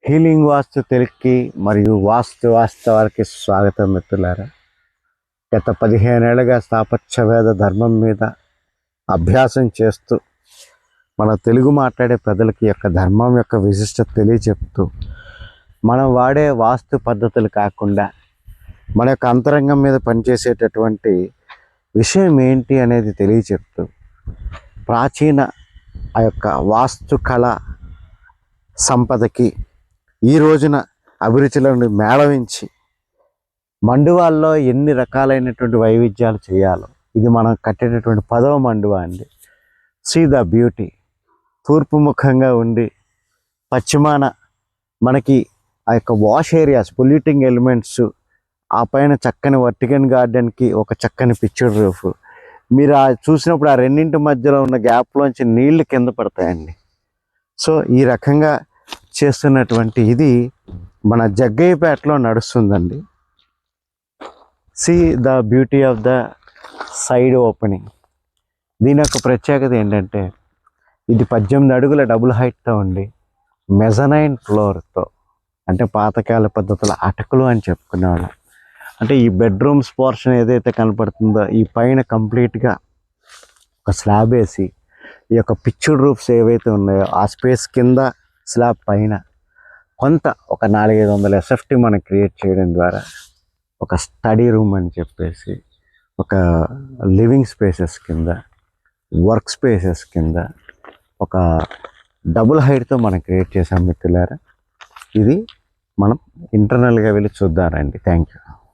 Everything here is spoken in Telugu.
హీలింగ్ వాస్తు తెలుగుకి మరియు వాస్తవానికి స్వాగతం మిత్రులారా. గత 15 ఏళ్ళుగా స్థాపత్యవేద ధర్మం మీద అభ్యాసం చేస్తూ మన తెలుగు మాట్లాడే ప్రజలకి యొక్క ధర్మం యొక్క విశిష్టత తెలియచెప్తూ మనం వాడే వాస్తు పద్ధతులు కాకుండా మన యొక్క అంతరంగం మీద పనిచేసేటటువంటి విషయం ఏంటి అనేది తెలియచెప్తూ ప్రాచీన ఆ యొక్క వాస్తు కళ సంపదకి ఈ రోజున అభిరుచులను మేళవించి మండువాల్లో ఎన్ని రకాలైనటువంటి వైవిధ్యాలు చేయాలో ఇది మనం కట్టేటటువంటి 10వ మండువా అండి. See the beauty. తూర్పు ముఖంగా ఉండి పశ్చిమాన మనకి ఆ యొక్క వాష్ ఏరియాస్, పొల్యూటింగ్ ఎలిమెంట్స్, ఆ పైన చక్కని వర్టికన్ గార్డెన్కి ఒక చక్కని పిక్చర్ రూఫ్. మీరు చూసినప్పుడు ఆ రెండింటి మధ్యలో ఉన్న గ్యాప్లోంచి నీళ్లు కింద పడతాయండి. సో ఈ రకంగా చేస్తున్నటువంటి ఇది మన జగ్గయ్యపేటలో నడుస్తుందండి. See the beauty of the side opening. దీని యొక్క ప్రత్యేకత ఏంటంటే ఇది 18 అడుగుల డబుల్ హైట్తో ఉండి మెజనైన్ ఫ్లోర్తో, అంటే పాతకాల పద్ధతుల అటకులు అని చెప్పుకునేవాళ్ళం. అంటే ఈ బెడ్రూమ్స్ పోర్షన్ ఏదైతే కనపడుతుందో ఈ పైన కంప్లీట్గా ఒక స్లాబ్ వేసి ఈ యొక్క పిక్చర్ రూఫ్స్ ఏవైతే ఉన్నాయో ఆ స్పేస్ కింద స్లాబ్ పైన కొంత ఒక 400-500 ఎస్ఎఫ్టీ మనం క్రియేట్ చేయడం ద్వారా ఒక స్టడీ రూమ్ అని చెప్పేసి, ఒక లివింగ్ స్పేసెస్ కింద, వర్క్ స్పేసెస్ కింద ఒక డబుల్ హైట్తో మనం క్రియేట్ చేసాం మిత్రులారా. ఇది మనం ఇంటర్నల్గా వెళ్ళి చూద్దామండి. Thank you.